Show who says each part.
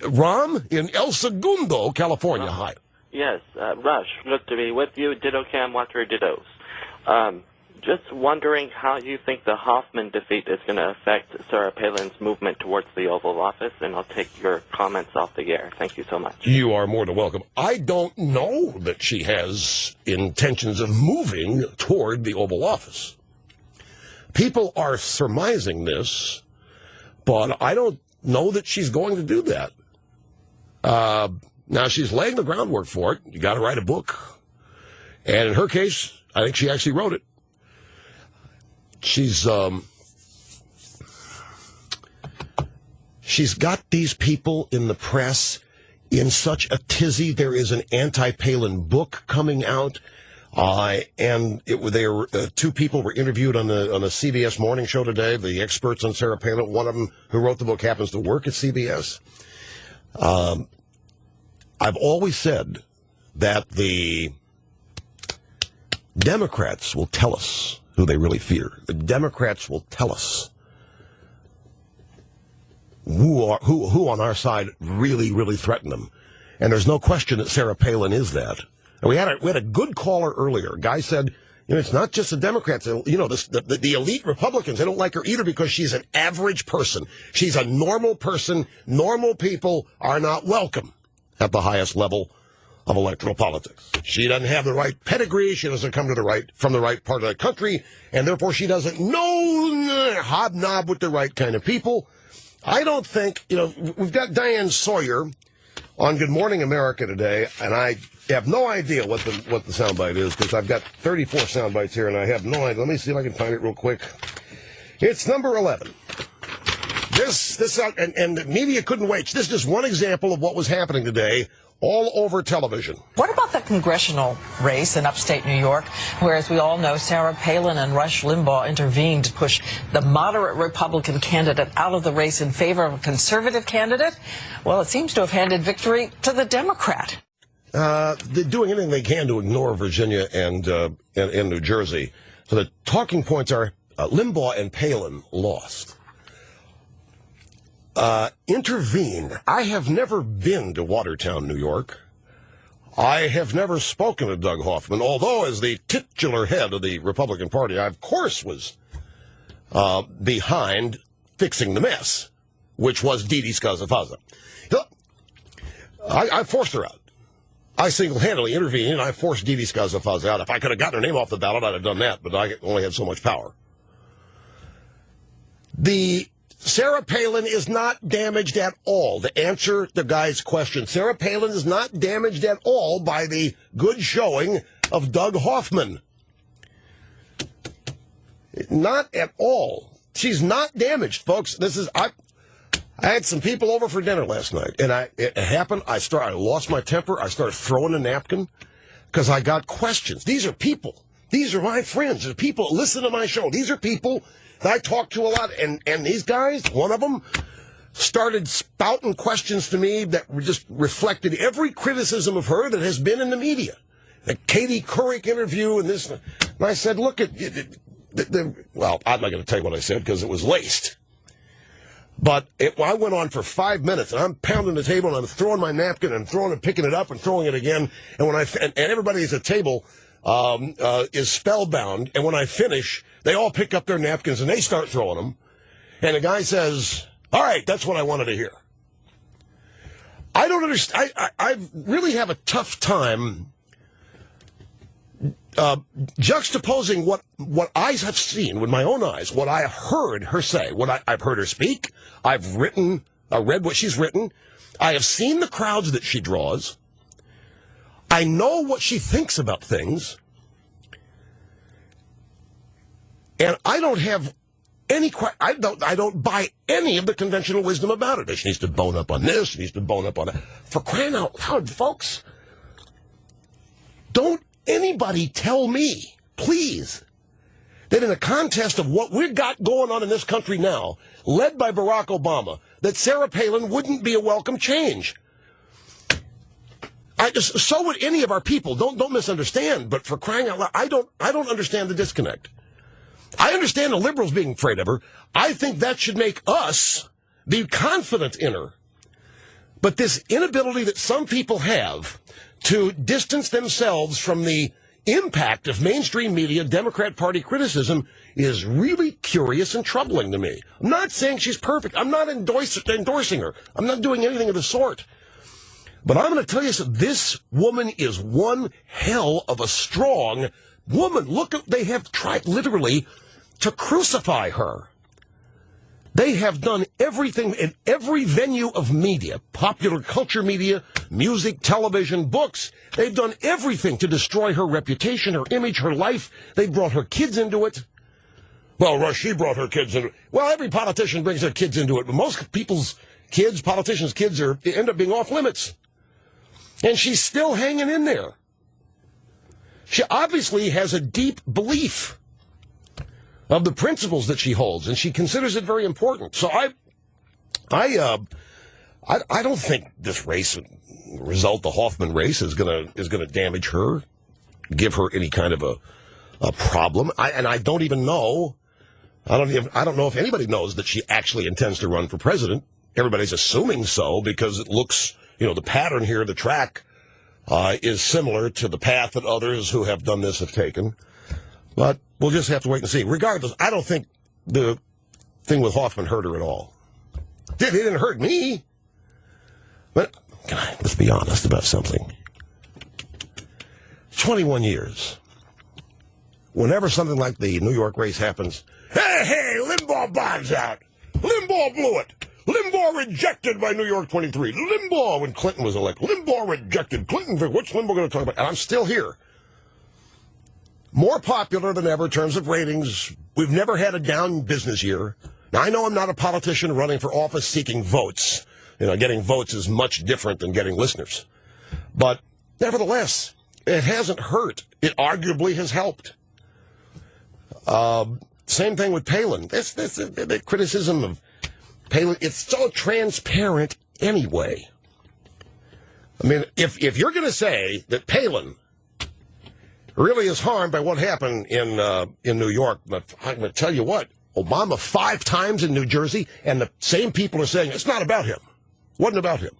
Speaker 1: Ram in El Segundo, California. Hi.
Speaker 2: Yes, Rush, good to be with you. Ditto Cam, Water Dittos. Just wondering how you think the Hoffman defeat is going to affect Sarah Palin's movement towards the Oval Office, and I'll take your comments off the air. Thank you so much.
Speaker 1: You are more than welcome. I don't know that she has intentions of moving toward the Oval Office. People are surmising this, but I don't know that she's going to do that. Now, she's laying the groundwork for it. You got to write a book. And in her case, I think she actually wrote it. She's got these people in the press in such a tizzy. There is an anti-Palin book coming out, and two people were interviewed on the CBS morning show today. The experts on Sarah Palin. One of them who wrote the book happens to work at CBS. I've always said that the Democrats will tell us who they really fear. The Democrats will tell us who on our side really, really threaten them. And there's no question that Sarah Palin is that. And we had a good caller earlier. A guy said, it's not just the Democrats. The elite Republicans, they don't like her either because she's an average person. She's a normal person. Normal people are not welcome at the highest level of electoral politics. She doesn't have the right pedigree. She doesn't come from the right part of the country, and therefore she doesn't hobnob with the right kind of people. I don't think, we've got Diane Sawyer on Good Morning America today, and I have no idea what the soundbite is because I've got 34 soundbites here, and I have no idea. Let me see if I can find it real quick. It's number 11. And the media couldn't wait. This is just one example of what was happening today all over television.
Speaker 3: What about the congressional race in upstate New York, where, as we all know, Sarah Palin and Rush Limbaugh intervened to push the moderate Republican candidate out of the race in favor of a conservative candidate? Well, it seems to have handed victory to the Democrat.
Speaker 1: They're doing anything they can to ignore Virginia and New Jersey. So the talking points are Limbaugh and Palin lost. Intervened. I have never been to Watertown, New York. I have never spoken to Doug Hoffman, although as the titular head of the Republican Party, I, of course, was behind fixing the mess, which was Didi Scazafaza. I forced her out. I single-handedly intervened, and I forced Didi Scazafaza out. If I could have gotten her name off the ballot, I'd have done that, but I only had so much power. Sarah Palin is not damaged at all. To answer the guy's question, Sarah Palin is not damaged at all by the good showing of Doug Hoffman. Not at all. She's not damaged, folks. I had some people over for dinner last night, and it happened. I lost my temper. I started throwing a napkin because I got questions. These are people. These are my friends. They're people that listen to my show. These are people that I talk to a lot, and these guys, one of them, started spouting questions to me that just reflected every criticism of her that has been in the media. The Katie Couric interview and this. And I said, look, well, I'm not going to tell you what I said because it was laced. But I went on for 5 minutes, and I'm pounding the table, and I'm throwing my napkin, and throwing it, picking it up, and throwing it again. And everybody at the table is spellbound, and when I finish, they all pick up their napkins and they start throwing them. And the guy says, all right, that's what I wanted to hear. I don't understand. I really have a tough time juxtaposing what I have seen with my own eyes, what I heard her say, I've heard her speak. I've read what she's written. I have seen the crowds that she draws. I know what she thinks about things. And I don't have I don't buy any of the conventional wisdom about it. She needs to bone up on this, she needs to bone up on that. For crying out loud, folks, don't anybody tell me, please, that in a contest of what we've got going on in this country now, led by Barack Obama, that Sarah Palin wouldn't be a welcome change. So would any of our people. Don't misunderstand, but for crying out loud, I don't understand the disconnect. I understand the liberals being afraid of her. I think that should make us be confident in her. But this inability that some people have to distance themselves from the impact of mainstream media, Democrat Party criticism is really curious and troubling to me. I'm not saying she's perfect. I'm not endorsing her. I'm not doing anything of the sort. But I'm going to tell you something. This woman is one hell of a strong woman. Look, they have tried literally to crucify her. They have done everything in every venue of media, popular culture media, music, television, books. They've done everything to destroy her reputation, her image, her life. They brought her kids into it. Well, Rush, she brought her kids into it. Well, every politician brings their kids into it, but most people's kids, politicians' kids, end up being off limits. And she's still hanging in there. She obviously has a deep belief of the principles that she holds, and she considers it very important. So I don't think this race result, the Hoffman race, is gonna damage her, give her any kind of a problem. I don't even know. I don't know if anybody knows that she actually intends to run for president. Everybody's assuming so because it looks, the pattern here, the track is similar to the path that others who have done this have taken. But we'll just have to wait and see. Regardless, I don't think the thing with Hoffman hurt her at all. It didn't hurt me. But let's be honest about something. 21 years. Whenever something like the New York race happens, hey, Limbaugh bombs out. Limbaugh blew it. Limbaugh rejected by NY-23. Limbaugh, when Clinton was elected. Limbaugh rejected. Clinton, what's Limbaugh going to talk about? And I'm still here. More popular than ever in terms of ratings. We've never had a down business year. Now, I know I'm not a politician running for office seeking votes. Getting votes is much different than getting listeners. But nevertheless, it hasn't hurt. It arguably has helped. Same thing with Palin. The criticism of Palin, it's so transparent anyway. I mean, if you're going to say that Palin really is harmed by what happened in New York, but I'm going to tell you what, Obama 5 times in New Jersey, and the same people are saying it's not about him. Wasn't about him.